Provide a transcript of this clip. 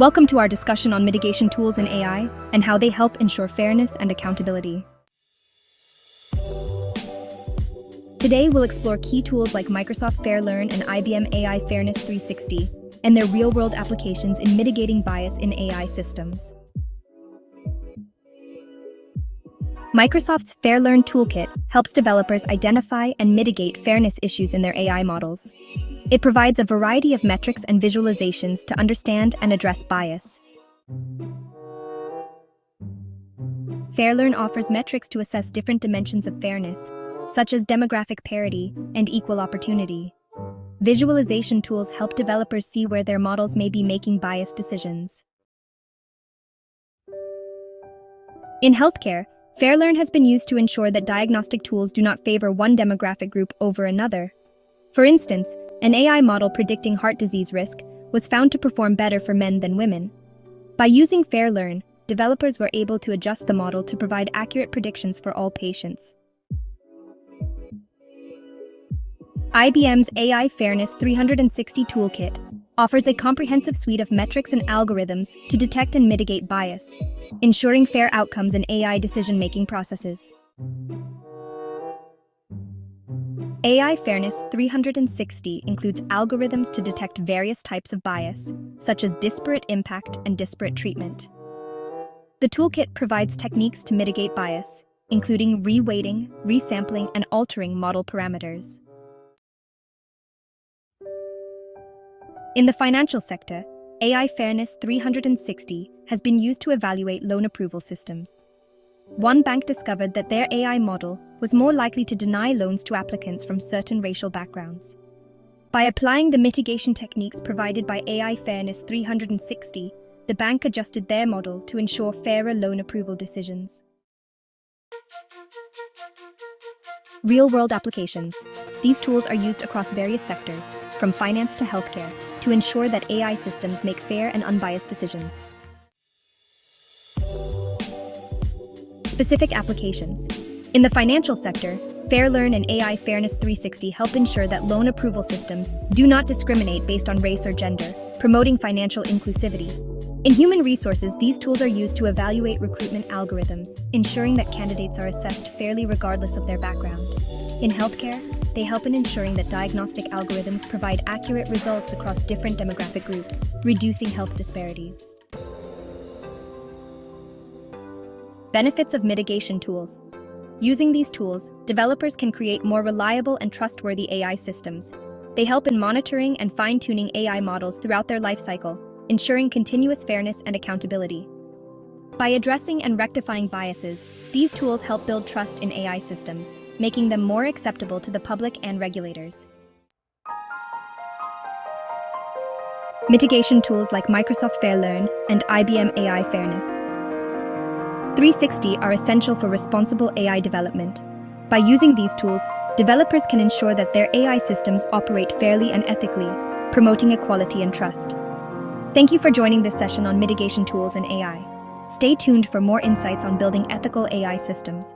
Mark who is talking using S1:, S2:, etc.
S1: Welcome to our discussion on mitigation tools in AI and how they help ensure fairness and accountability. Today, we'll explore key tools like Microsoft FairLearn and IBM AI Fairness 360 and their real-world applications in mitigating bias in AI systems. Microsoft's FairLearn toolkit helps developers identify and mitigate fairness issues in their AI models. It provides a variety of metrics and visualizations to understand and address bias. FairLearn offers metrics to assess different dimensions of fairness, such as demographic parity and equal opportunity. Visualization tools help developers see where their models may be making biased decisions. In healthcare, FairLearn has been used to ensure that diagnostic tools do not favor one demographic group over another. For instance, an AI model predicting heart disease risk was found to perform better for men than women. By using FairLearn, developers were able to adjust the model to provide accurate predictions for all patients. IBM's AI Fairness 360 toolkit offers a comprehensive suite of metrics and algorithms to detect and mitigate bias, ensuring fair outcomes in AI decision-making processes. AI Fairness 360 includes algorithms to detect various types of bias, such as disparate impact and disparate treatment. The toolkit provides techniques to mitigate bias, including reweighting, resampling, and altering model parameters. In the financial sector, AI Fairness 360 has been used to evaluate loan approval systems. One bank discovered that their AI model was more likely to deny loans to applicants from certain racial backgrounds. By applying the mitigation techniques provided by AI Fairness 360, the bank adjusted their model to ensure fairer loan approval decisions. Real-world applications. These tools are used across various sectors, from finance to healthcare, to ensure that AI systems make fair and unbiased decisions. Specific applications. In the financial sector, FairLearn and AI Fairness 360 help ensure that loan approval systems do not discriminate based on race or gender, promoting financial inclusivity. In human resources, these tools are used to evaluate recruitment algorithms, ensuring that candidates are assessed fairly regardless of their background. In healthcare, they help in ensuring that diagnostic algorithms provide accurate results across different demographic groups, reducing health disparities. Benefits of mitigation tools. Using these tools, developers can create more reliable and trustworthy AI systems. They help in monitoring and fine-tuning AI models throughout their lifecycle, ensuring continuous fairness and accountability. By addressing and rectifying biases, these tools help build trust in AI systems, making them more acceptable to the public and regulators. Mitigation tools like Microsoft FairLearn and IBM AI Fairness 360 are essential for responsible AI development. By using these tools, developers can ensure that their AI systems operate fairly and ethically, promoting equality and trust. Thank you for joining this session on mitigation tools in AI. Stay tuned for more insights on building ethical AI systems.